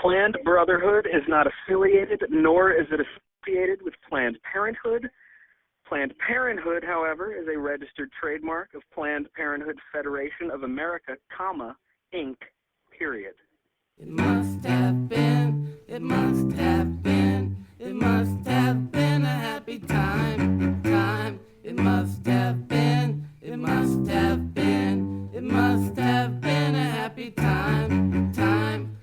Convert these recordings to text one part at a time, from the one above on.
Planned Brotherhood is not affiliated, nor is it associated with Planned Parenthood. Planned Parenthood, however, is a registered trademark of Planned Parenthood Federation of America, comma, Inc., period. It must have been, it must have been, it must have been a happy time. It must have been, it must have been, it must have been a happy time.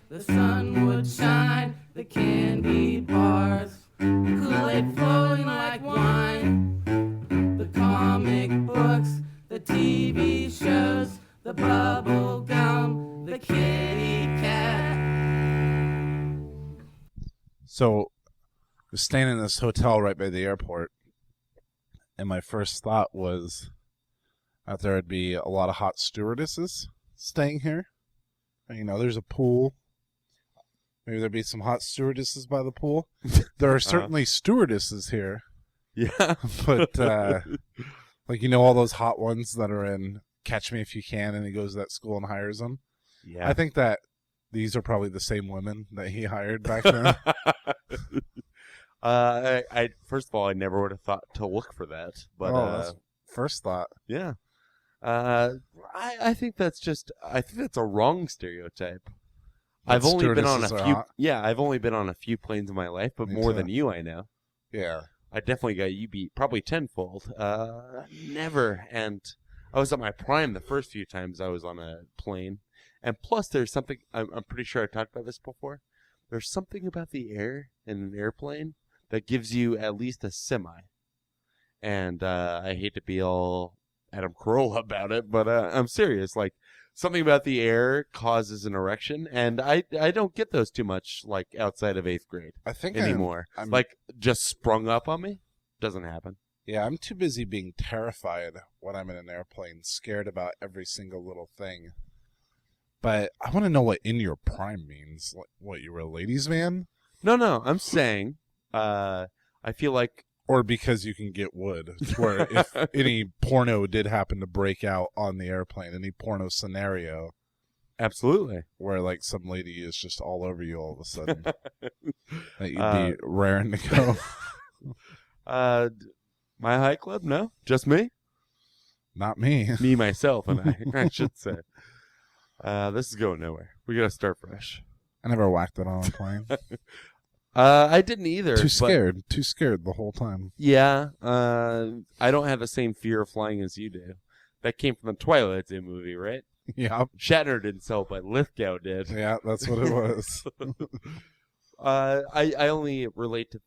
The sun would shine, the candy bars, Kool-Aid flowing like wine, the comic books, the TV shows, the bubble gum, the kitty cat. So, I was staying in this hotel right by the airport, and my first thought was that there would be a lot of hot stewardesses staying here. And, you know, there's a pool. Maybe there'd be some hot stewardesses by the pool. There are certainly stewardesses here. Yeah. But, like, you know, all those hot ones that are in Catch Me If You Can, and he goes to that school and hires them. Yeah. I think that these are probably the same women that he hired back then. I first of all, I never would have thought to look for that. But that's first thought. yeah. I think that's a wrong stereotype. I've only been on a few. Yeah, I've only been on a few planes in my life, but more than you, I know. Yeah. I definitely got you beat, probably tenfold. Never, and I was at my prime the first few times I was on a plane. And plus, there's something, I'm pretty sure I talked about this before. There's something about the air in an airplane that gives you at least a semi. And I hate to be all Adam Carolla about it, but I'm serious. Like, something about the air causes an erection, and I don't get those too much, like, outside of 8th grade I think anymore. I'm like, just sprung up on me? Doesn't happen. Yeah, I'm too busy being terrified when I'm in an airplane, scared about every single little thing. But I want to know what in your prime means. What, you were a ladies' man? No, I'm saying, I feel like... Or because you can get wood, where if any porno did happen to break out on the airplane, any porno scenario... Absolutely. Where, like, some lady is just all over you all of a sudden. That you'd be raring to go. My high club? No? Just me? Not me. Me, myself, and I should say. This is going nowhere. We got to start fresh. I never whacked it on a plane. I didn't either. Too scared the whole time. Yeah. I don't have the same fear of flying as you do. That came from the Twilight Zone movie, right? Yeah. Shatner didn't sell it, but Lithgow did. Yeah, that's what it was. I only relate to...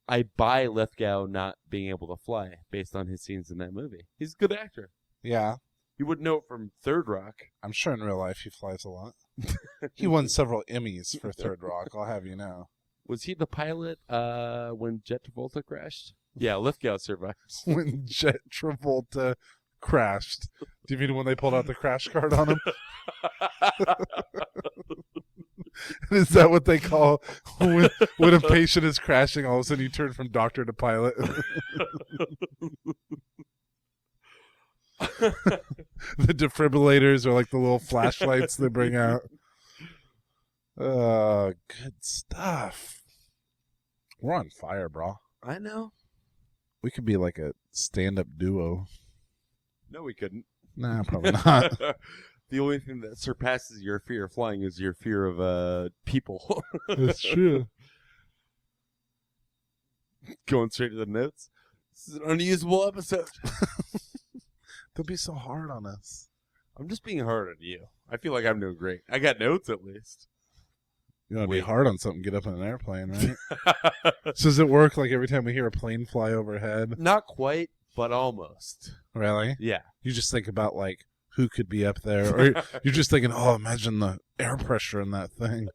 I buy Lithgow not being able to fly based on his scenes in that movie. He's a good actor. Yeah. You wouldn't know it from Third Rock. I'm sure in real life he flies a lot. He won several Emmys for Third Rock, I'll have you know. Was he the pilot when Jet Travolta crashed? Yeah, Lithgow survives. When Jet Travolta crashed. Do you mean when they pulled out the crash card on him? Is that what they call when a patient is crashing, all of a sudden you turn from doctor to pilot? The defibrillators are like the little flashlights they bring out. Good stuff. We're on fire, bro. I know. We could be like a stand-up duo. No, we couldn't. Nah, probably not. The only thing that surpasses your fear of flying is your fear of people. That's true. Going straight to the notes. This is an unusable episode. Don't be so hard on us. I'm just being hard on you. I feel like I'm doing great. I got notes at least. You want to be hard on something, get up in an airplane, right? So does it work like every time we hear a plane fly overhead? Not quite, but almost. Really? Yeah. You just think about, like, who could be up there? Or you're just thinking, oh, imagine the air pressure in that thing.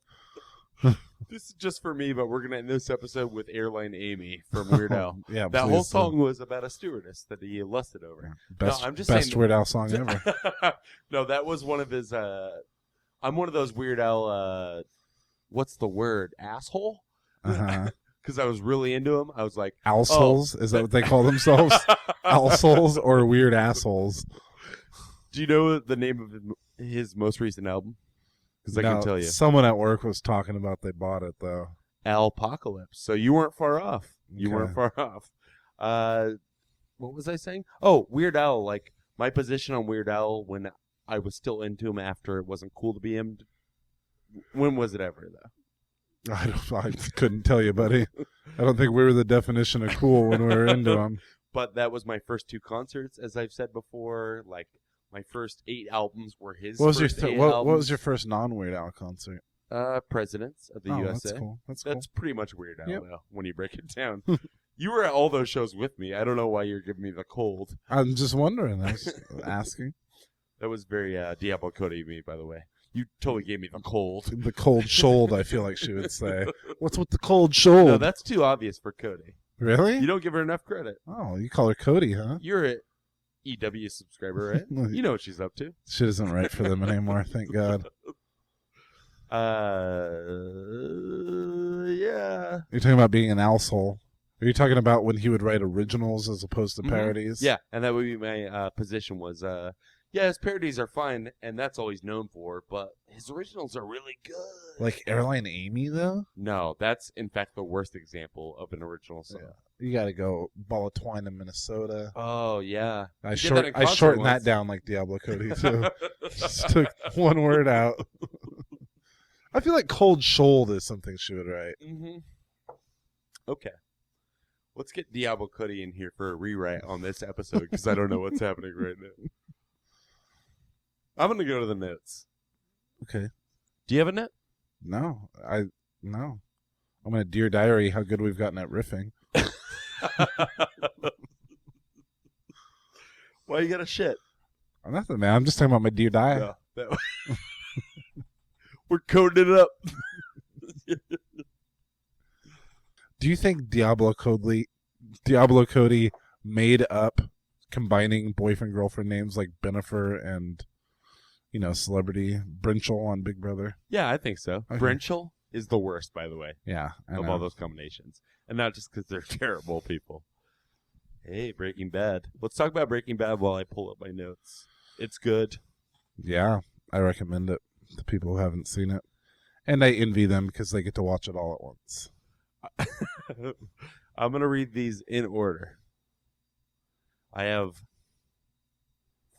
This is just for me, but we're going to end this episode with Airline Amy from Weird Al. Yeah, that whole song was about a stewardess that he lusted over. Best, no, I'm just best saying, Weird Al song ever. No, that was one of his... I'm one of those Weird Al... what's the word? Asshole? Uh-huh. Because I was really into him. I was like... Assholes? Oh. Is that what they call themselves? Assholes or weird assholes? Do you know the name of his most recent album? Because I can tell you. Someone at work was talking about they bought it, though. Alpocalypse. So you weren't far off. You weren't far off. What was I saying? Oh, Weird Al. Like, my position on Weird Al when I was still into him after it wasn't cool to be him. When was it ever, though? I couldn't tell you, buddy. I don't think we were the definition of cool when we were into him. But that was my first 2 concerts, as I've said before. Like, my first 8 albums were his What was first your 8 what albums. was your first non-Weird Al concert? Presidents of the USA. That's cool. That's pretty much Weird Al, Yep. though, when you break it down. You were at all those shows with me. I don't know why you're giving me the cold. I'm just wondering. I was asking. That was very Diablo Cody of me, by the way. You totally gave me the cold. The cold shoulder, I feel like she would say. What's with the cold shoulder? No, that's too obvious for Cody. Really? You don't give her enough credit. Oh, you call her Cody, huh? You're an EW subscriber, right? You know what she's up to. Shit isn't right for them anymore, thank God. Yeah. You're talking about being an asshole. Are you talking about when he would write originals as opposed to parodies? Yeah, and that would be my position was, yeah, his parodies are fine, and that's all he's known for, but his originals are really good. Like Airline Amy, though? No, that's, in fact, the worst example of an original song. Yeah. You gotta go Ball of Twine in Minnesota. Oh, yeah. I He did that in concert shortened once. that down like Diablo Cody, too. Just took one word out. I feel like Cold Shoulder is something she would write. Mm-hmm. Okay. Let's get Diablo Cody in here for a rewrite on this episode, because I don't know what's happening right now. I'm going to go to the notes. Okay. Do you have a note? No. No. I'm going to Dear Diary how good we've gotten at riffing. Why you got a shit? Oh, nothing, man. I'm just talking about my Dear Diary. No, we're coding it up. Do you think Diablo Cody made up combining boyfriend-girlfriend names like Benifer and, celebrity Brinchel on Big Brother? Yeah, I think so. Okay. Brinchel is the worst, by the way, Yeah, I of know. all those combinations. And not just because they're terrible people. Hey, Breaking Bad. Let's talk about Breaking Bad while I pull up my notes. It's good. Yeah, I recommend it to people who haven't seen it. And I envy them because they get to watch it all at once. I'm going to read these in order. I have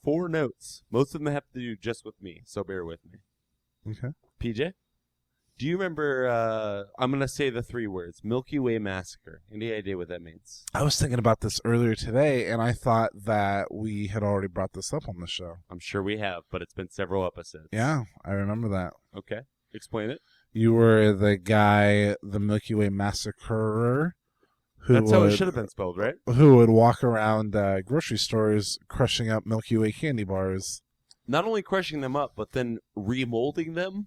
4 notes. Most of them have to do just with me, so bear with me. Okay. PJ, do you remember, I'm going to say the 3 words, Milky Way Massacre. Any idea what that means? I was thinking about this earlier today, and I thought that we had already brought this up on the show. I'm sure we have, but it's been several episodes. Yeah, I remember that. Okay. Explain it. You were the guy, the Milky Way Massacrer, That's how it should have been spelled, right? who would walk around grocery stores crushing up Milky Way candy bars. Not only crushing them up, but then remolding them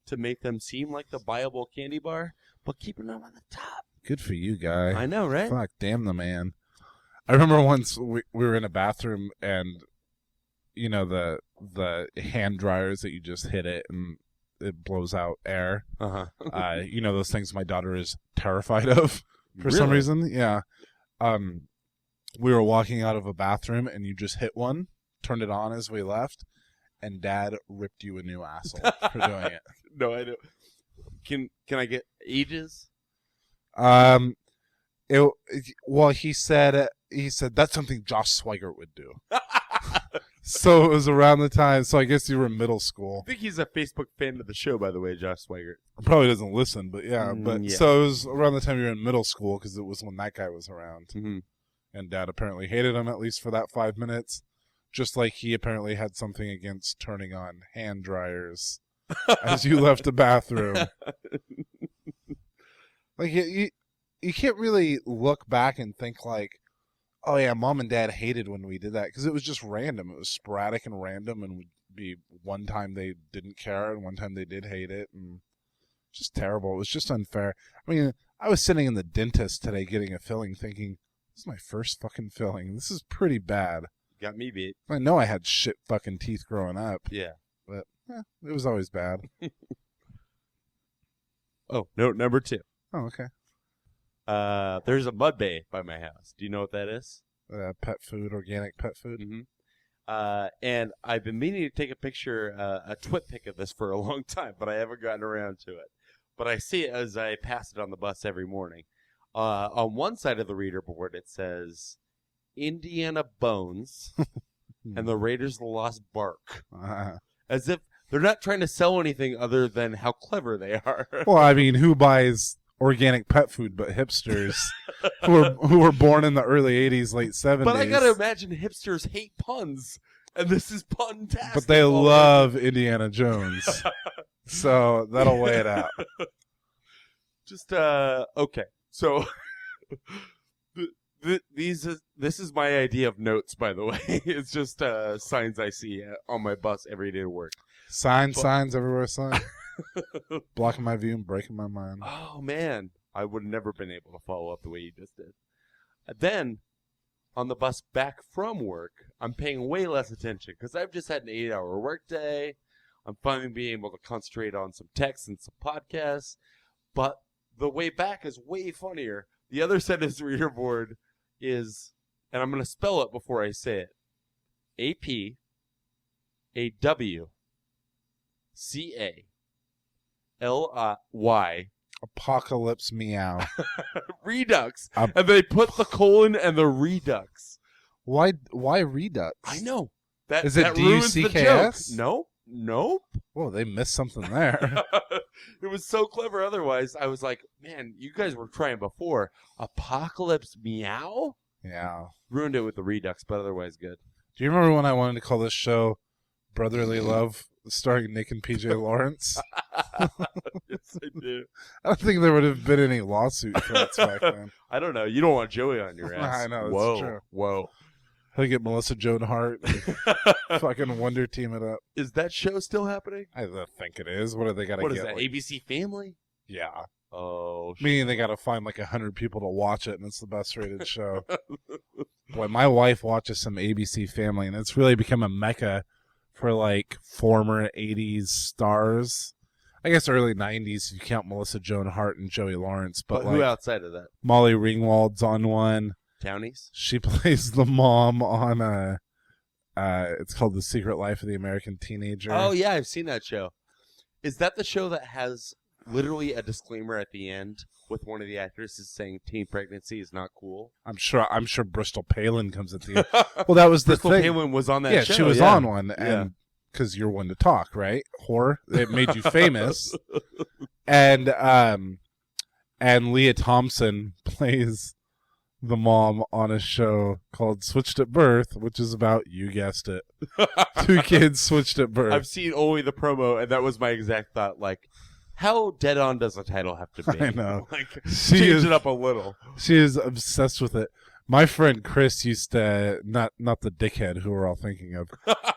to make them seem like the viable candy bar, but keeping them on the top. Good for you, guy. I know, right? Fuck, damn the man. I remember once we were in a bathroom and, the hand dryers that you just hit it and it blows out air. Uh-huh. Those things my daughter is terrified of for some Really? reason. Yeah. We were walking out of a bathroom and you just hit one, turned it on as we left, and Dad ripped you a new asshole for doing it. No, I don't. Can I get ages? He said that's something Josh Swigert would do. So it was around the time. So I guess you were in middle school. I think he's a Facebook fan of the show, by the way, Josh Swigert. Probably doesn't listen, but yeah. Yeah. So it was around the time you were in middle school because it was when that guy was around, Mm-hmm. and Dad apparently hated him at least for that 5 minutes, just like he apparently had something against turning on hand dryers as you left the bathroom. Like you can't really look back and think like, oh yeah, Mom and Dad hated when we did that because it was just random. It was sporadic and random, and would be one time they didn't care and one time they did hate it, and just terrible. It was just unfair. I mean, I was sitting in the dentist today getting a filling, thinking this is my first fucking filling. This is pretty bad. Got me beat. I know I had shit fucking teeth growing up, Yeah. but it was always bad. Oh, note number 2. Oh, okay. There's a mud bay by my house. Do you know what that is? Pet food, organic pet food. Mm-hmm. And I've been meaning to take a picture, a twit pic of this for a long time, but I haven't gotten around to it. But I see it as I pass it on the bus every morning. On one side of the reader board, it says Indiana Bones and the Raiders Lost Bark. As if they're not trying to sell anything other than how clever they are. Well, I mean, who buys organic pet food but hipsters who were born in the early 80s, late 70s? But I gotta imagine hipsters hate puns, and this is pun-tastic. But they love Indiana Jones. So that'll weigh it out. Just, okay. So, this is my idea of notes, by the way. It's just signs I see on my bus every day to work. Signs everywhere, signs. Blocking my view and breaking my mind. Oh, man. I would have never been able to follow up the way you just did. Then, on the bus back from work, I'm paying way less attention because I've just had an 8-hour workday. I'm finally being able to concentrate on some texts and some podcasts. But the way back is way funnier. The other side of this reader board is, and I'm going to spell it before I say it, APAWCALY. Apocalypse Meow. Redux. And they put the colon and the redux. Why Redux? I know. Is it that ruins the joke. DUCKS? Nope. Whoa, they missed something there. It was so clever otherwise. I was like, man, you guys were trying before. Apocalypse Meow? Yeah. Ruined it with the redux, but otherwise good. Do you remember when I wanted to call this show Brotherly Love, starring Nick and PJ Lawrence? Yes, I do. I don't think there would have been any lawsuit threats back then. I don't know. You don't want Joey on your ass. I know, Whoa. it's true. Whoa. I get Melissa Joan Hart, fucking Wonder Team it up. Is that show still happening? I think it is. What do they got to get? What is that, like, ABC Family? Yeah. Oh, Meaning they got to find like 100 people to watch it, and it's the best rated show. Boy, my wife watches some ABC Family, and it's really become a mecca for like former 80s stars. I guess early 90s if you count Melissa Joan Hart and Joey Lawrence. But like, who outside of that? Molly Ringwald's on one. Townies? She plays the mom on it's called The Secret Life of the American Teenager. Oh, yeah, I've seen that show. Is that the show that has literally a disclaimer at the end with one of the actresses saying teen pregnancy is not cool? I'm sure Bristol Palin comes at the end. Well, that was the Bristol thing. Palin was on that show. Yeah, she was on one, and because you're one to talk, right? Whore. It made you famous. And Leah Thompson plays the mom on a show called Switched at Birth, which is about, you guessed it, 2 kids switched at birth. I've seen only the promo, and that was my exact thought. Like, how dead on does a title have to be? I know. Like, change it up a little. She is obsessed with it. My friend Chris used to, not the dickhead who we're all thinking of,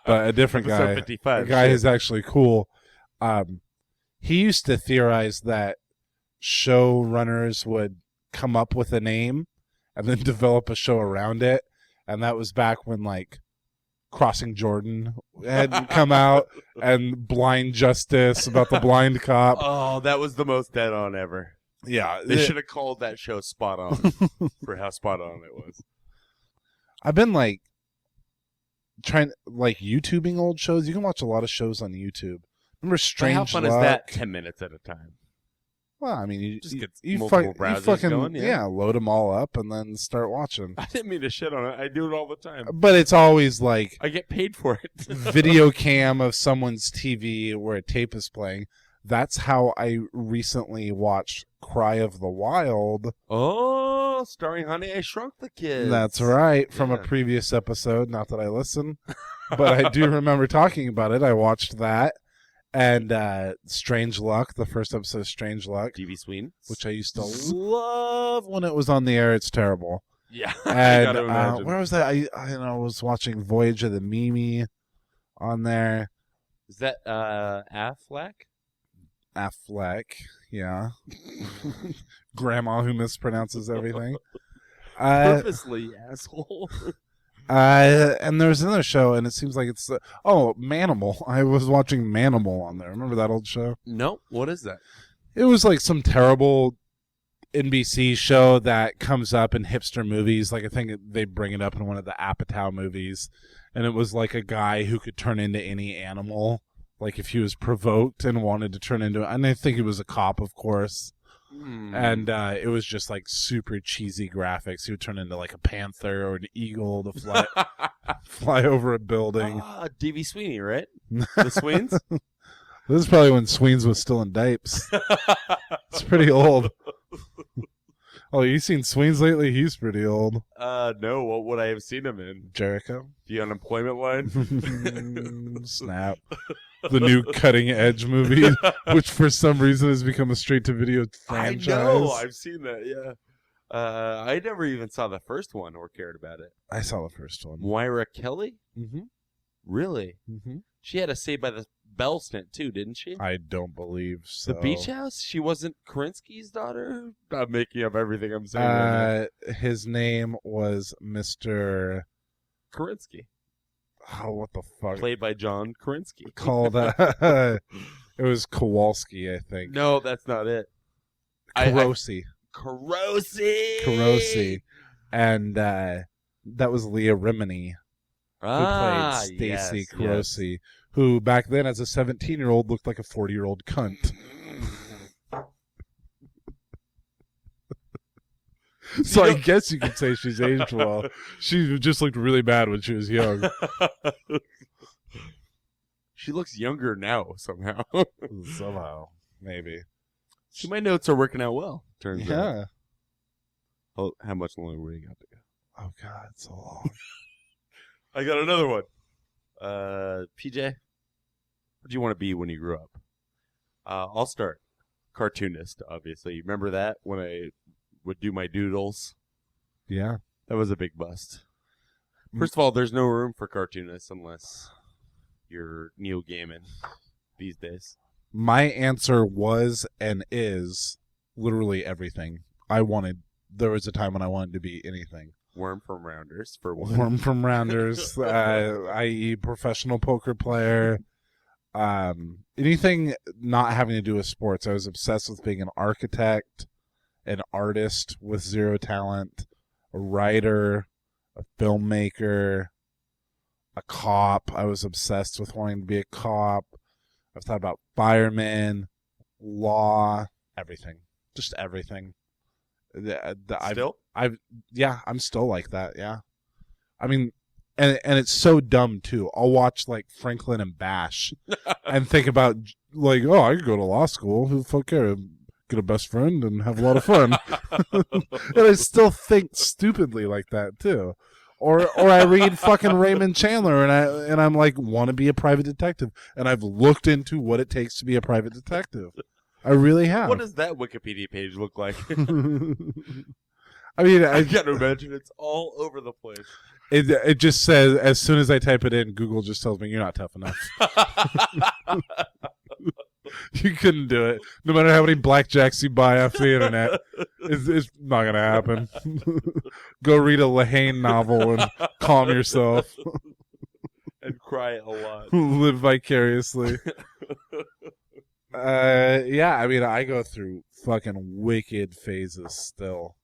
but a different guy. Episode 55. A guy who's actually cool. He used to theorize that showrunners would come up with a name and then develop a show around it. And that was back when, like, Crossing Jordan had come out and Blind Justice about the blind cop. Oh, that was the most dead on ever. Yeah. They should have called that show Spot On for how spot on it was. I've been, like, trying, like, YouTubing old shows. You can watch a lot of shows on YouTube. Remember Strange How fun Luck? is that? 10 minutes at a time. Well, I mean, you Just get you multiple fucking browsers going, yeah. load them all up and then start watching. I didn't mean to shit on it. I do it all the time. But it's always like I get paid for it. video cam of someone's TV where a tape is playing. That's how I recently watched Cry of the Wild. Oh, starring Honey, I Shrunk the Kids. That's right, from a previous episode. Not that I listen, but I do remember talking about it. I watched that. And Strange Luck, the first episode of Strange Luck. TV Sween. Which I used to love when it was on the air. It's terrible. Yeah. And I gotta imagine. where was that? I was watching Voyage of the Mimi on there. Is that Affleck? Affleck, yeah. Grandma who mispronounces everything. Purposely, asshole. And there's another show, and it seems like it's Manimal. I was watching Manimal on there. Remember that old show? No, what is that? It was like some terrible NBC show that comes up in hipster movies. Like I think they bring it up in one of the Apatow movies, and it was like a guy who could turn into any animal, like if he was provoked and wanted to turn into. And I think he was a cop, of course. And it was just like super cheesy graphics. He would turn into like a panther or an eagle to fly over a building. D.B. Sweeney, right? The Sweens? This is probably when Sweens was still in diapers. It's pretty old. Oh, you seen Sweens lately? He's pretty old. No. What would I have seen him in? Jericho. The Unemployment Line? Snap. The new Cutting Edge movie, which for some reason has become a straight-to-video franchise. I know. I've seen that, yeah. I never even saw the first one or cared about it. I saw the first one. Moira Kelly? Mm-hmm. Really? Mm-hmm. She had a Saved by the Bell stint, too, didn't she? I don't believe so. The Beach House? She wasn't Kerensky's daughter? I'm making up everything I'm saying. His name was Mr. Kerensky. Oh, what the fuck? Played by John Kerensky. Called, it was Kowalski, I think. No, that's not it. Carosi. Carosi. And that was Leah Remini, who played Stacy Carosi, who back then as a 17-year-old looked like a 40-year-old cunt. So I guess you could say she's aged well. She just looked really bad when she was young. She looks younger now, somehow. Somehow, maybe. So my notes are working out well, turns out. Yeah. Oh, how much longer we got to go? Oh, God, it's so long. I got another one. PJ, what do you want to be when you grew up? I'll start. Cartoonist, obviously. Remember that when I would do my doodles? Yeah. That was a big bust. First of all, there's no room for cartoonists unless you're Neil Gaiman these days. My answer was and is literally everything. There was a time when I wanted to be anything. Worm from Rounders, for one. Worm from Rounders, i.e. professional poker player. Anything not having to do with sports. I was obsessed with being an architect, an artist with zero talent, a writer, a filmmaker, a cop. I was obsessed with wanting to be a cop. I've thought about firemen, law, everything. Just everything. Still? I'm still like that, yeah. I mean, and it's so dumb, too. I'll watch, like, Franklin and Bash and think about, like, oh, I could go to law school. Who the fuck cares? Get a best friend and have a lot of fun. And I still think stupidly like that, too. Or I read fucking Raymond Chandler and I'm like, want to be a private detective. And I've looked into what it takes to be a private detective. I really have. What does that Wikipedia page look like? I mean, I can't imagine. It's all over the place. It just says, as soon as I type it in, Google just tells me you're not tough enough. You couldn't do it. No matter how many blackjacks you buy off the internet, it's not going to happen. Go read a Lahane novel and calm yourself. And cry a lot. Live vicariously. Yeah, I mean, I go through fucking wicked phases still.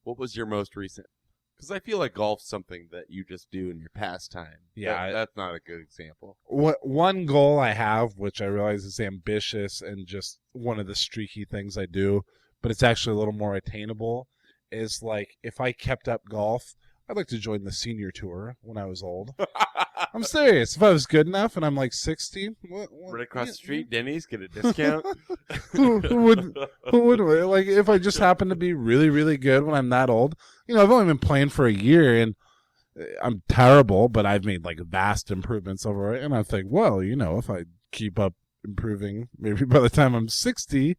What was your most recent? Because I feel like golf's something that you just do in your pastime. Yeah. That's not a good example. One goal I have, which I realize is ambitious and just one of the streaky things I do, but it's actually a little more attainable, is like, if I kept up golf, I'd like to join the senior tour when I was old. I'm serious. If I was good enough and I'm like 60, Right across the street, Denny's, get a discount. who would like, if I just happen to be really, really good when I'm that old? You know, I've only been playing for a year and I'm terrible, but I've made like vast improvements over it. And I think, well, you know, if I keep up improving, maybe by the time I'm 60,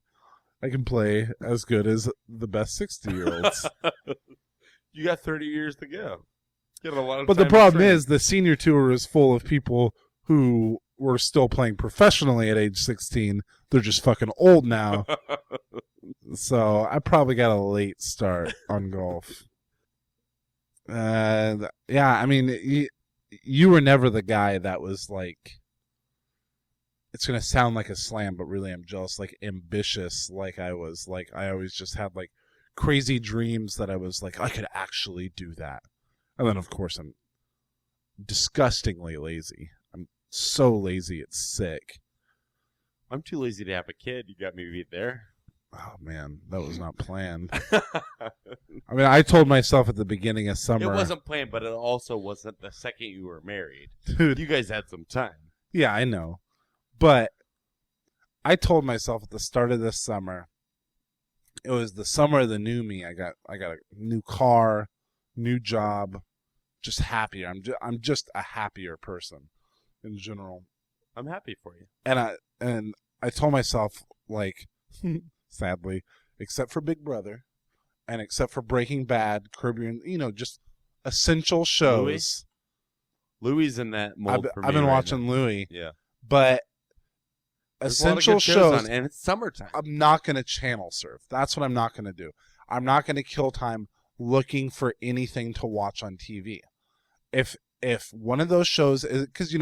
I can play as good as the best 60-year-olds. You got 30 years to go. You got a lot of but time the problem to train. is the senior tour is full of people who were still playing professionally at age 16. They're just fucking old now. So I probably got a late start on golf. Yeah, I mean, you were never the guy that was like, it's going to sound like a slam, but really I'm jealous, like ambitious, like I was. Like I always just had like crazy dreams that I was like, I could actually do that. And then, of course, I'm disgustingly lazy. I'm so lazy, it's sick. I'm too lazy to have a kid. You got me beat there. Oh, man, that was not planned. I mean, I told myself at the beginning of summer. It wasn't planned, but it also wasn't the second you were married. Dude. You guys had some time. Yeah, I know. But I told myself at the start of this summer, it was the summer of the new me. I got a new car, new job, just happier. I'm just a happier person in general. I'm happy for you. And I told myself, like, sadly, except for Big Brother and except for Breaking Bad, Curb Your, just essential shows. Louis in that mold for me. I've been right watching now. Louis. Yeah. But There's a lot of essential good shows, on, and it's summertime. I'm not going to channel surf. That's what I'm not going to do. I'm not going to kill time looking for anything to watch on TV. If one of those shows is, because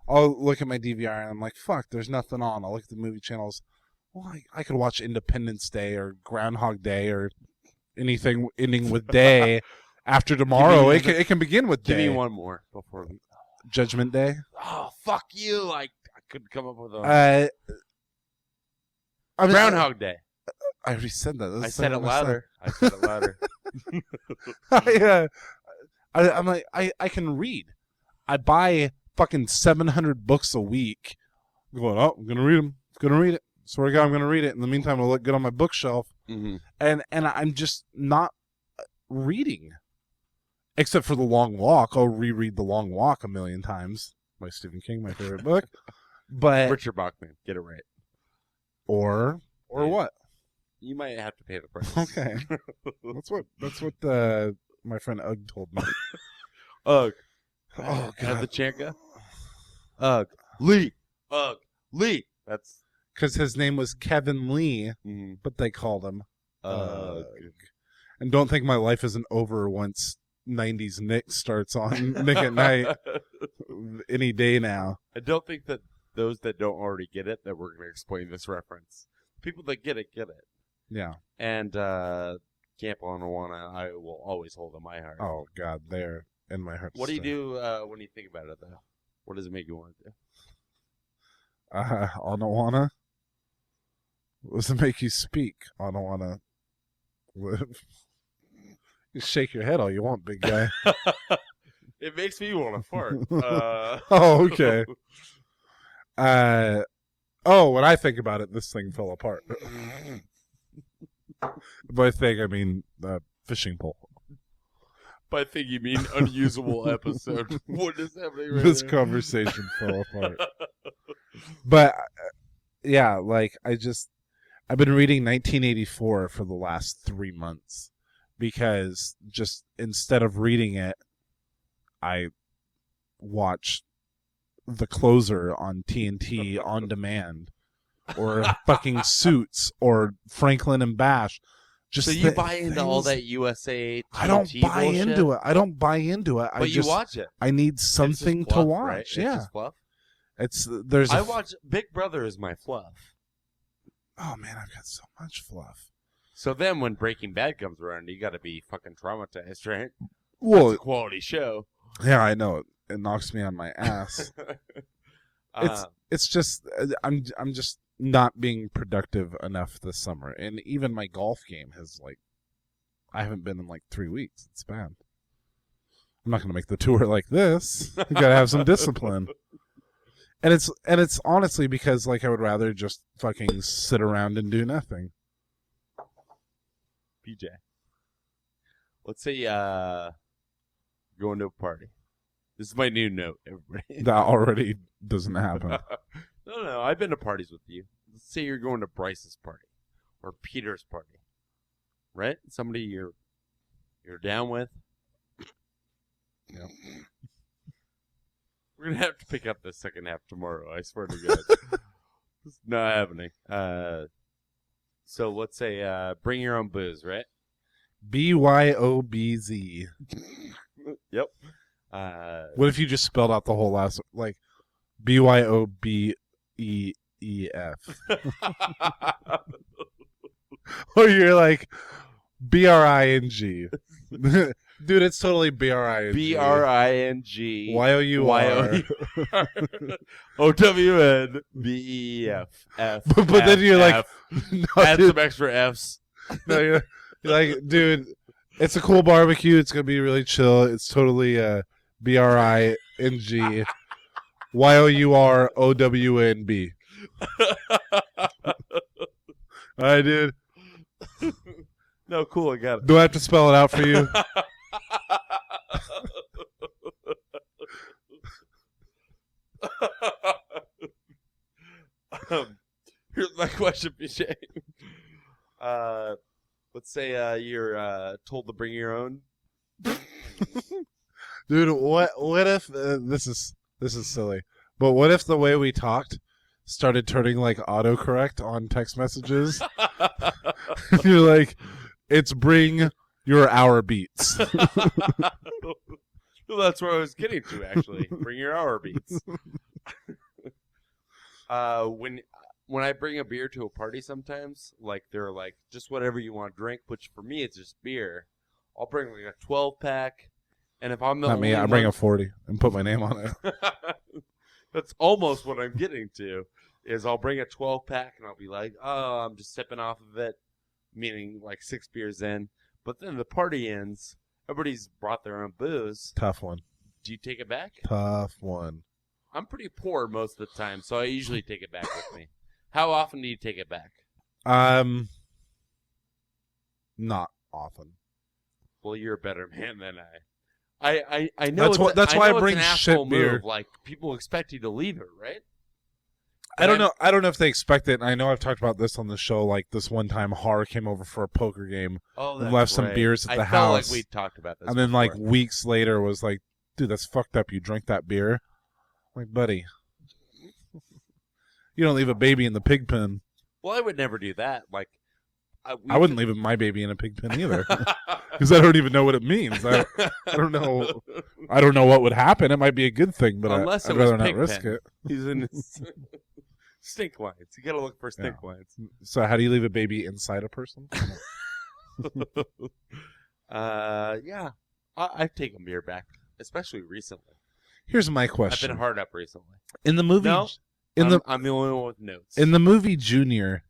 I'll look at my DVR and I'm like, fuck, there's nothing on. I'll look at the movie channels. Well, I could watch Independence Day or Groundhog Day or anything ending with day after tomorrow. It can begin with Give day. me one more before we. Judgment Day. Oh, fuck you! I couldn't come up with a. Groundhog Day. I already said that. I said it louder. I'm like, I can read. I buy fucking 700 books a week. I'm going, I'm going to read them. I'm going to read it. Swear to God, I'm going to read it. In the meantime, it'll look good on my bookshelf. Mm-hmm. And I'm just not reading. Except for The Long Walk. I'll reread The Long Walk a million times. By Stephen King, my favorite book. But Richard Bachman, get it right. Or what? You might have to pay the price. Okay. That's what my friend Ugg told me. Ugg. Oh, Have God. the chant go? Ugg. Lee. Ugg. Lee. That's... Because his name was Kevin Lee, Mm-hmm. but they called him Ugg. And don't think my life isn't over once 90s Nick starts on Nick at Night any day now. I don't think that those that don't already get it, that we're going to explain this reference. People that get it, get it. Yeah. And Camp on Awana, I will always hold in my heart. Oh, God, they're in my heart. What do you do when you think about it, though? What does it make you want to do? On Awana? What does it make you speak? On Awana? You shake your head all you want, big guy. It makes me want to fart. Oh, okay. When I think about it, this thing fell apart. By thing, I mean the fishing pole. By thing, you mean unusable episode. What is happening right This now? conversation fell apart. But, yeah, like, I've been reading 1984 for the last 3 months. Because just instead of reading it, I watch The Closer on TNT on demand, or fucking Suits, or Franklin and Bash. Just so you buy into all that USA TNT I don't buy bullshit? into it. I don't buy into it. But you watch it. I need something It's just fluff, to watch. right? It's Yeah, just fluff. I watch Big Brother is my fluff. Oh man, I've got so much fluff. So then when Breaking Bad comes around, you got to be fucking traumatized, right? Well, That's a quality show. yeah, I know. It knocks me on my ass. It's just I'm just not being productive enough this summer, and even my golf game has I haven't been in 3 weeks. It's bad. I'm not going to make the tour like this. You got to have some discipline. And it's honestly because I would rather just fucking sit around and do nothing. PJ, let's say going to a party. This is my new note, everybody. That already doesn't happen. No, I've been to parties with you. Let's say you're going to Bryce's party or Peter's party, right? Somebody you're down with. Yeah. We're gonna have to pick up the second half tomorrow. I swear to God, it's not happening. So let's say bring your own booze, right? BYOBZ. Yep. What if you just spelled out the whole last BYOB? Or you're like BRING. Dude, it's totally BRING. BRING. YOUR. OWNBEF. F. But then you're like, no, add dude. some extra F's. No, you're like, dude, it's a cool barbecue. It's gonna be really chill. It's totally BRING. YOUROWNB. All right, dude. No, cool. I got it. Do I have to spell it out for you? Here's my question, BJ. Let's say you're told to bring your own. Dude, what if this is silly, but what if the way we talked started turning like autocorrect on text messages? You're like, it's bring your hour beats. Well, that's where I was getting to, actually. Bring your hour beats. When I bring a beer to a party sometimes, like they're like, just whatever you want to drink, which for me it's just beer. I'll bring like a 12-pack, and if I'm the Not me, I bring a 40 and put my name on it. That's almost what I'm getting to, is I'll bring a 12-pack and I'll be like, oh, I'm just sipping off of it, meaning like 6 beers in. But then the party ends. Everybody's brought their own booze. Tough one. Do you take it back? Tough one. I'm pretty poor most of the time, so I usually take it back with me. How often do you take it back? Not often. Well, you're a better man than I know. That's why I bring an shit asshole beer. move. Like, people expect you to leave it, right? I don't know if they expect it. I know I've talked about this on the show. Like this one time, Har came over for a poker game. Oh, and left some beers at the I house. felt like we talked about this. And then, before. like weeks later, was like, "Dude, that's fucked up. You drank that beer." I'm like, buddy, you don't leave a baby in the pig pen. Well, I would never do that. Like, I wouldn't leave my baby in a pig pen either, because I don't even know what it means. I don't know. I don't know what would happen. It might be a good thing, but Unless I'd it was rather not pig risk pen. it. He's in his stink lines. You gotta look for stink lines. So, how do you leave a baby inside a person? Yeah, I've taken beer back, especially recently. Here's my question. I've been hard up recently. In the movie, No, I'm the only one with notes. in the movie Junior,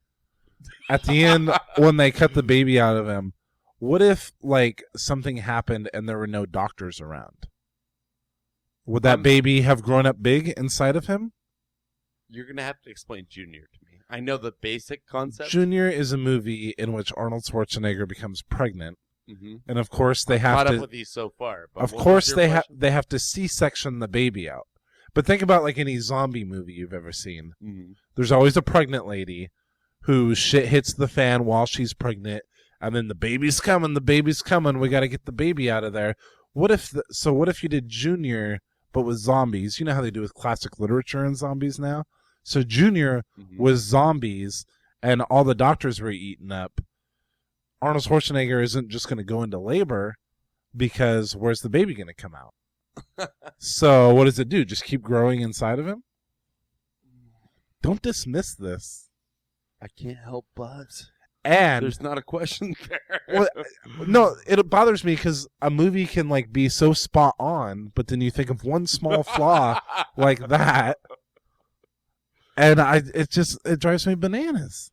at the end when they cut the baby out of him, what if like something happened and there were no doctors around? Would that baby have grown up big inside of him? You're gonna have to explain Junior to me. I know the basic concept. Junior is a movie in which Arnold Schwarzenegger becomes pregnant, and of course they I'm have caught to. up with these so far. But Of what course was your question? they have to C-section the baby out. But think about like any zombie movie you've ever seen. Mhm. There's always a pregnant lady whose shit hits the fan while she's pregnant, and then the baby's coming, we got to get the baby out of there. What if you did Junior but with zombies? You know how they do with classic literature and zombies now? So Junior was zombies and all the doctors were eaten up. Arnold Schwarzenegger isn't just going to go into labor because where's the baby going to come out? So what does it do? Just keep growing inside of him? Don't dismiss this. I can't help but. And There's not a question there. well, no, it bothers me because a movie can like be so spot on, but then you think of one small flaw like that, and it drives me bananas.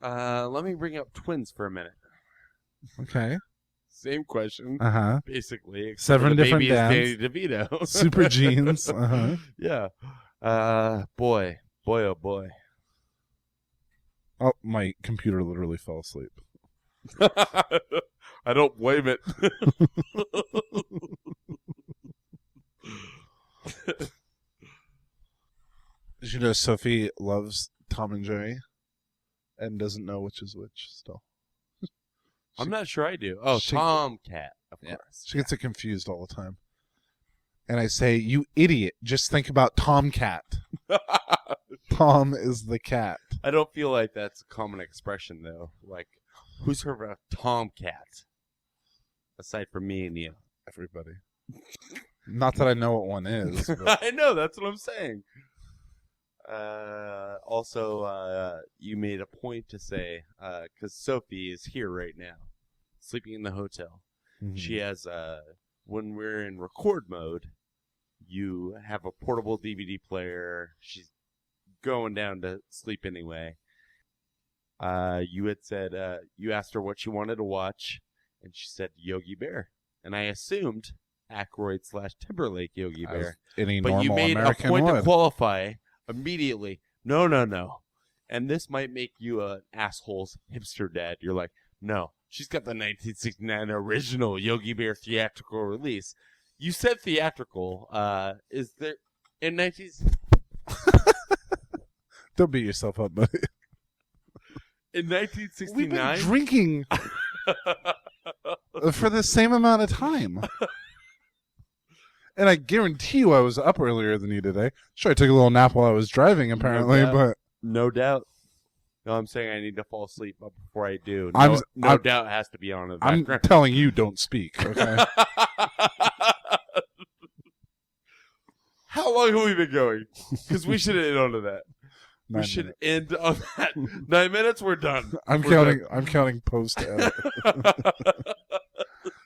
Let me bring up twins for a minute. Okay. Same question, basically. except 7 for the different baby is dads. Danny DeVito. Super genes. Yeah. Boy, oh boy. Oh, my computer literally fell asleep. I don't blame it. Did you know Sophie loves Tom and Jerry and doesn't know which is which still? I'm not sure I do. Oh, Tomcat, of course. She gets it confused all the time. And I say, you idiot, just think about Tomcat. Tom is the cat. I don't feel like that's a common expression, though. Like, who's heard of a Tomcat? Aside from me and you. Everybody. Not that I know what one is. But I know, that's what I'm saying. Also, you made a point to say, because Sophie is here right now, sleeping in the hotel. Mhm. She has, when we're in record mode, you have a portable DVD player. She's going down to sleep anyway. You had said, you asked her what she wanted to watch, and she said Yogi Bear. And I assumed Aykroyd/Timberlake Yogi As Bear. any But normal you made American a point would. to qualify immediately. No. And this might make you an asshole's hipster dad. You're like, no, she's got the 1969 original Yogi Bear theatrical release. You said theatrical. Is there in 19? Don't beat yourself up, buddy. In We've been 1969? drinking for the same amount of time. And I guarantee you I was up earlier than you today. Sure, I took a little nap while I was driving, apparently, but... No doubt. No, I'm saying I need to fall asleep before I do. I'm doubt has to be on in the I'm background. telling you, don't speak, okay? How long have we been going? Because we should end on to that. 9 We should minutes. end on that. 9 minutes, we're done. I'm We're counting post-edit. done.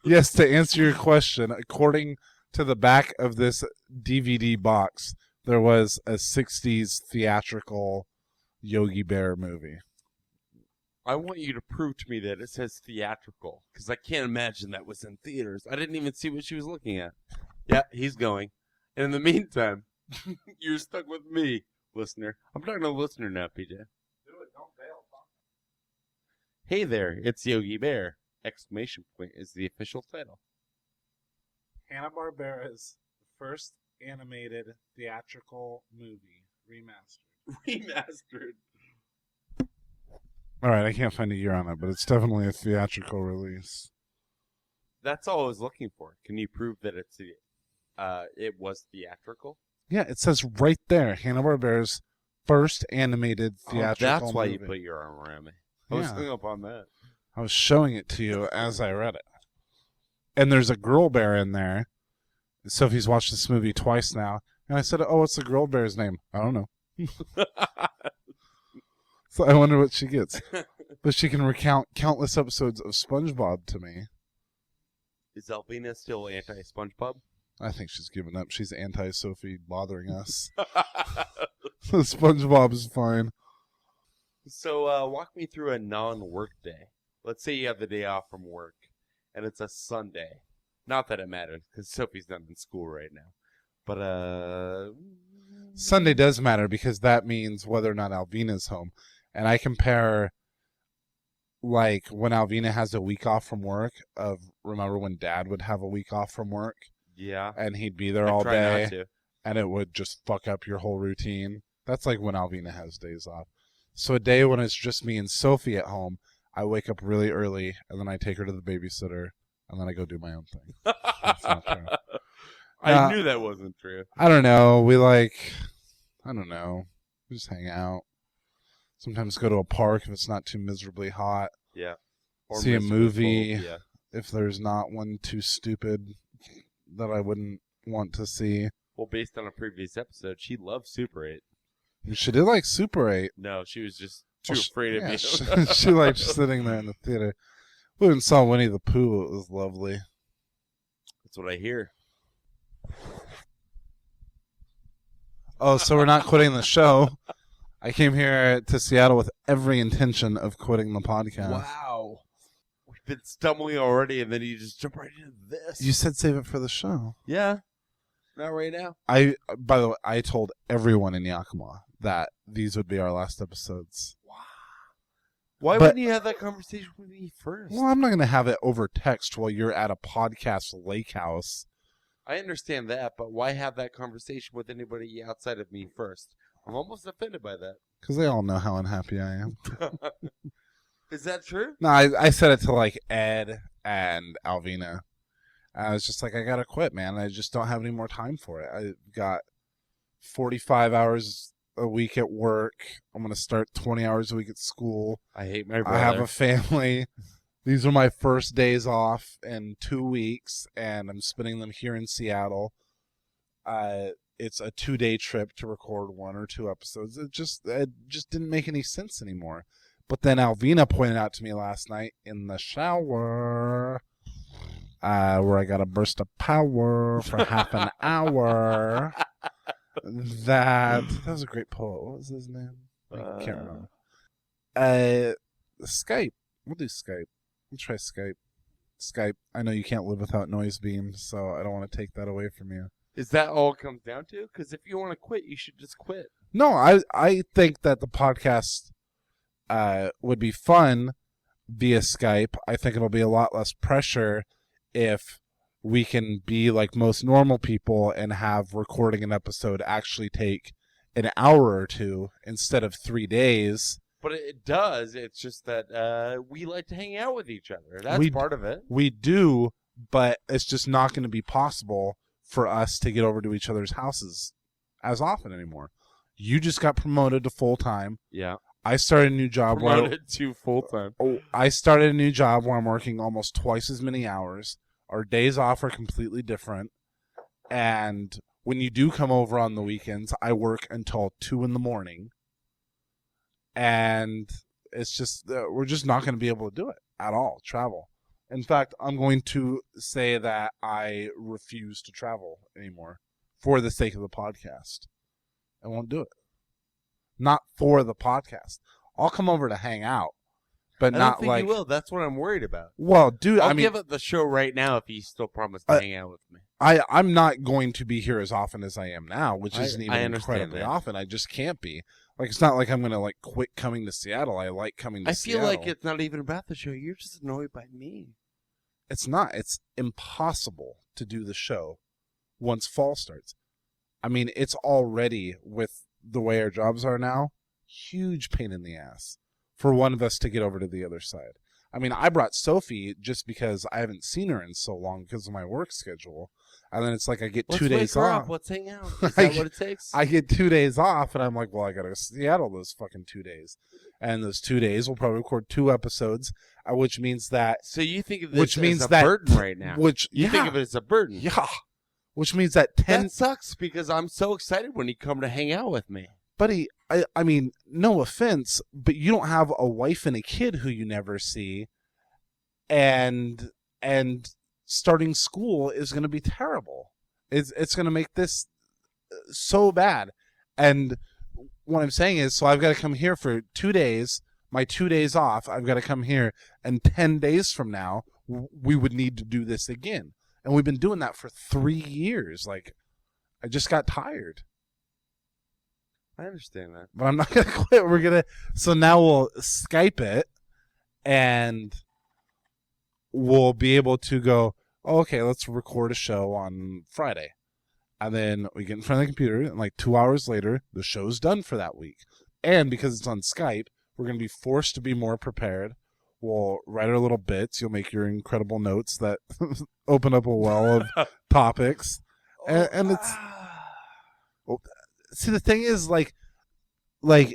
Yes, to answer your question, according to the back of this DVD box, there was a 60s theatrical Yogi Bear movie. I want you to prove to me that it says theatrical, because I can't imagine that was in theaters. I didn't even see what she was looking at. Yeah, he's going. And in the meantime, you're stuck with me, listener. I'm talking to listener now, PJ. Do it, don't fail. Hey there, it's Yogi Bear! Exclamation point is the official title. Hanna-Barbera's first animated theatrical movie, remastered. Remastered. All right, I can't find a year on it, but it's definitely a theatrical release. That's all I was looking for. Can you prove that it was theatrical? Yeah, it says right there, Hanna-Barbera's first animated theatrical That's why movie. you put your arm around me. I was Yeah. hung up on that. I was showing it to you as I read it. And there's a girl bear in there. Sophie's watched this movie twice now. And I said, oh, what's the girl bear's name? I don't know. So I wonder what she gets. But she can recount countless episodes of SpongeBob to me. Is Alvina still anti-SpongeBob? I think she's given up. She's anti-Sophie bothering us. SpongeBob is fine. So walk me through a non-work day. Let's say you have the day off from work, and it's a Sunday. Not that it matters, because Sophie's not in school right now. But, Sunday does matter because that means whether or not Alvina's home. And I compare, like, when Alvina has a week off from work, remember when Dad would have a week off from work? yeah. And he'd be there I all try day, not to. and it would just fuck up your whole routine. That's like when Alvina has days off. So a day when it's just me and Sophie at home, I wake up really early, and then I take her to the babysitter, and then I go do my own thing. That's not true. I knew that wasn't true. I don't know. We just hang out. Sometimes go to a park if it's not too miserably hot. Yeah. See a miserably movie. cold, yeah. If there's not one too stupid that I wouldn't want to see. Well, based on a previous episode, she loved Super 8. She did like Super 8. No, she was just too Well, afraid of yeah, me. she liked sitting there in the theater. We went and saw Winnie the Pooh. It was lovely. That's what I hear. Oh, so we're not quitting the show. I came here to Seattle with every intention of quitting the podcast. Wow. We've been stumbling already, and then you just jump right into this. You said save it for the show. Yeah. Not right now. By the way, I told everyone in Yakima that these would be our last episodes. Wow. Why But- wouldn't you have that conversation with me first? Well, I'm not going to have it over text while you're at a podcast lake house. I understand that, but why have that conversation with anybody outside of me first? I'm almost offended by that. Because they all know how unhappy I am. Is that true? No, I said it to like Ed and Alvina. I was just like, I got to quit, man. I just don't have any more time for it. I've got 45 hours a week at work. I'm going to start 20 hours a week at school. I hate my brother. I have a family. These are my first days off in 2 weeks, and I'm spending them here in Seattle. it's a 2-day trip to record 1 or 2 episodes. It just didn't make any sense anymore. But then Alvina pointed out to me last night in the shower, where I got a burst of power for half an hour. That was a great poet. What was his name? I can't remember. Skype. We'll do Skype. We'll try Skype. Skype. I know you can't live without noise beams, so I don't want to take that away from you. Is that all it comes down to? Because if you want to quit, you should just quit. No, I think that the podcast would be fun via Skype. I think it'll be a lot less pressure if we can be like most normal people and have recording an episode actually take an hour or 2 instead of 3 days. But it does. It's just that we like to hang out with each other. That's part of it. We do, but it's just not going to be possible for us to get over to each other's houses as often anymore. You just got promoted to full-time. Yeah. I started a new job. Promoted to full-time. I started a new job where I'm working almost twice as many hours. Our days off are completely different. And when you do come over on the weekends, I work until 2 in the morning. And it's just, we're just not going to be able to do it at all, travel. In fact, I'm going to say that I refuse to travel anymore for the sake of the podcast. I won't do it. Not for the podcast. I'll come over to hang out, but I not don't think like you will. That's what I'm worried about. Well, dude, I'll give it the show right now if you still promise to hang out with me. I'm not going to be here as often as I am now, which isn't even incredibly that. often. I just can't be. Like, it's not like I'm going to like quit coming to Seattle. I like coming to Seattle. I feel like it's not even about the show. You're just annoyed by me. It's not. It's impossible to do the show once fall starts. I mean, it's already, with the way our jobs are now, huge pain in the ass for one of us to get over to the other side. I mean, I brought Sophie just because I haven't seen her in so long because of my work schedule. And then it's like I get 2 days off. Let's hang out. Is that what it takes? I get 2 days off, and I'm like, well, I got to go to Seattle those fucking 2 days. And those 2 days, we'll probably record 2 episodes, which means that... So you think of this as a burden right now. You think of it as a burden. Yeah. Which means that 10... That sucks, because I'm so excited when you come to hang out with me. Buddy, I mean, no offense, but you don't have a wife and a kid who you never see, and starting school is going to be terrible. It's going to make this so bad. And what I'm saying is, so I've got to come here for 2 days, my 2 days off, I've got to come here, and 10 days from now, we would need to do this again. And we've been doing that for 3 years. Like, I just got tired. I understand that. But I'm not going to quit. So now we'll Skype it, and we'll be able to go, oh, okay, let's record a show on Friday. And then we get in front of the computer, and like 2 hours later, the show's done for that week. And because it's on Skype, we're going to be forced to be more prepared. We'll write our little bits. You'll make your incredible notes that open up a well of topics. And it's... Well, see, the thing is, like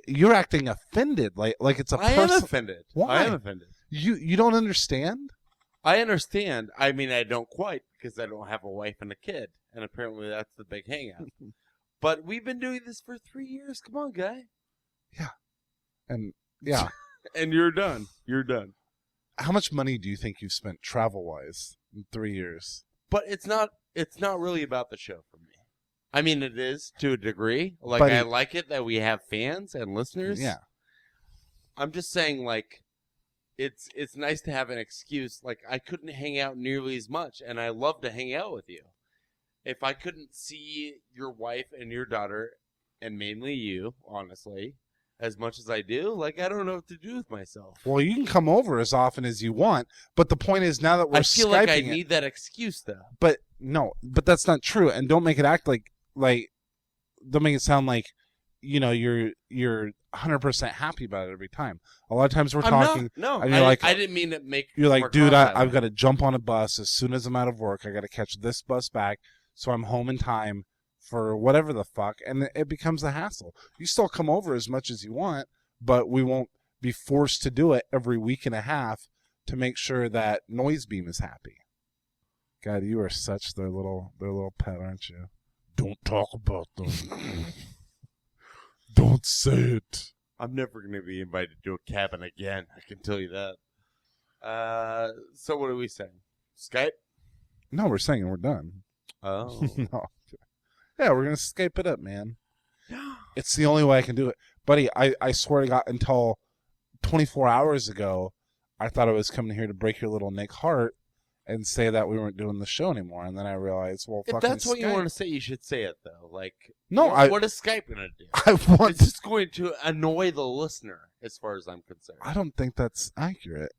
you're acting offended, like it's a person. I am offended. Why? I am offended. You don't understand? I understand. I mean, I don't quite, because I don't have a wife and a kid, and apparently that's the big hangout. But we've been doing this for 3 years. Come on, guy. Yeah. And yeah. And you're done. You're done. How much money do you think you've spent travel-wise in 3 years? But it's not really about the show for me. I mean, it is to a degree. Like, I like it that we have fans and listeners. Yeah. I'm just saying, like, it's nice to have an excuse. Like, I couldn't hang out nearly as much, and I love to hang out with you. If I couldn't see your wife and your daughter, and mainly you, honestly, as much as I do, like, I don't know what to do with myself. Well, you can come over as often as you want, but the point is, now that we're Skyping, I feel like I need that excuse, though. But no, but that's not true, and don't make it act like don't make it sound like, you know, you're 100% happy about it every time. A lot of times we're talking. No, and you're like, I didn't mean to make. You're like, dude, I've got to jump on a bus as soon as I'm out of work. I got to catch this bus back, so I'm home in time for whatever the fuck, and it becomes a hassle. You still come over as much as you want, but we won't be forced to do it every week and a half to make sure that Noise Beam is happy. God, you are such their little pet, aren't you? Don't talk about them. Don't say it. I'm never going to be invited to a cabin again. I can tell you that. So what are we saying? Skype? No, we're saying we're done. Oh. No. Yeah, we're going to Skype it up, man. It's the only way I can do it. Buddy, I swear to God, until 24 hours ago, I thought I was coming here to break your little Nick heart and say that we weren't doing the show anymore. And then I realized, well, If fucking that's what Skype. you want to say, you should say it, though. Like, No, what is Skype going to do? I want. It's just going to annoy the listener, as far as I'm concerned. I don't think that's accurate.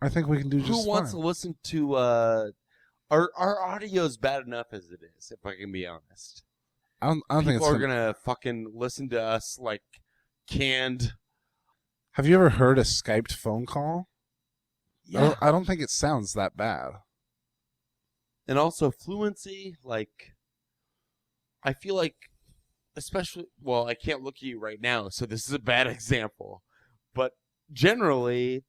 I think we can do just Who wants fine. to listen to our audio's bad enough as it is, if I can be honest. I don't think People it's are gonna fucking listen to us like canned. Have you ever heard a Skyped phone call? Yeah. I don't think it sounds that bad. And also fluency, like I feel like especially well, I can't look at you right now, so this is a bad example. But generally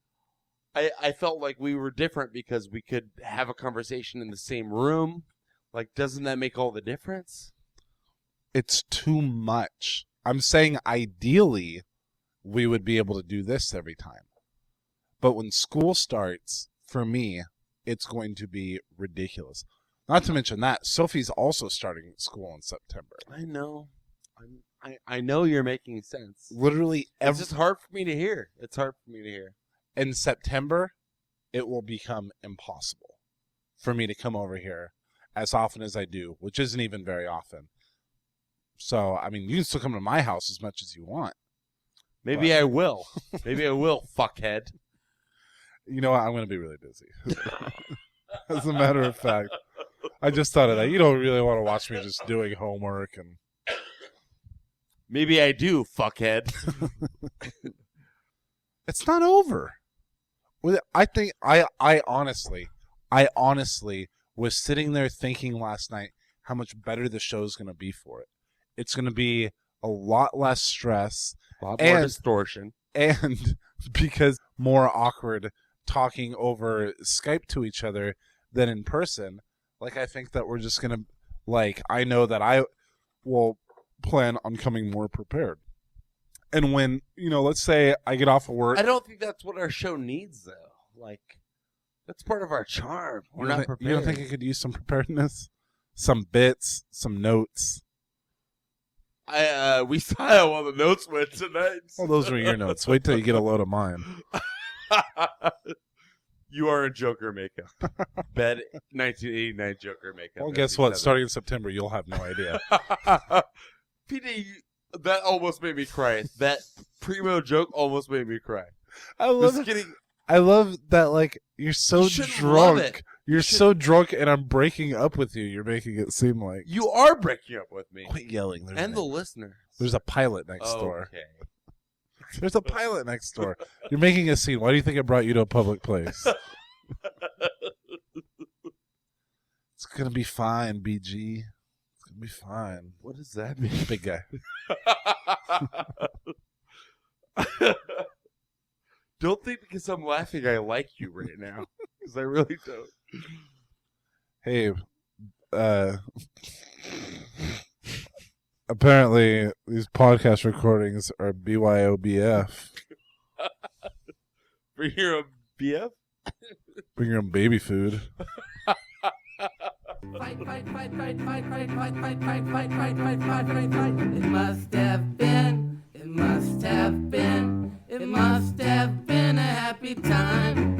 I felt like we were different because we could have a conversation in the same room. Like, doesn't that make all the difference? It's too much. I'm saying ideally we would be able to do this every time. But when school starts, for me, it's going to be ridiculous. Not to mention that, Sophie's also starting school in September. I know. I know you're making sense. Literally It's just hard for me to hear. It's hard for me to hear. in September, it will become impossible for me to come over here as often as I do, which isn't even very often. So, I mean, you can still come to my house as much as you want. Maybe I will. Maybe I will, fuckhead. You know what? I'm going to be really busy. As a matter of fact, I just thought of that. You don't really want to watch me just doing homework and... Maybe I do, fuckhead. It's not over. I think I honestly was sitting there thinking last night how much better the show's going to be for it. It's going to be a lot less stress. A lot more distortion. And because more awkward talking over Skype to each other than in person, like I think that we're just going to, like, I know that I will plan on coming more prepared. And when, you know, let's say I get off of work. I don't think that's what our show needs, though. Like, that's part of our charm. We're not prepared. You don't think I could use some preparedness? Some bits, some notes? We saw how all the notes went tonight. Well, those were your notes. Wait till you get a load of mine. You are in Joker makeup. Bed 1989 Joker makeup. Well, guess what? Starting in September, you'll have no idea. PD, that almost made me cry. That primo joke almost made me cry. I love that, like, you're so You shouldn't love drunk. it. You're so drunk, and I'm breaking up with you. You're making it seem like... You are breaking up with me. Quit yelling. And the listeners. There's a pilot next door. Okay. There's a pilot next door. You're making a scene. Why do you think I brought you to a public place? It's going to be fine, BG. It's going to be fine. What does that mean? Big guy. Don't think because I'm laughing I like you right now. Because I really don't. Hey, apparently these podcast recordings are BYOBF. Bring your own BF? Bring your own baby food. Fight, fight, fight, fight, fight, fight, fight, fight, fight, fight, fight, fight, fight, fight, fight. It must have been, it must have been, it must have been a happy time.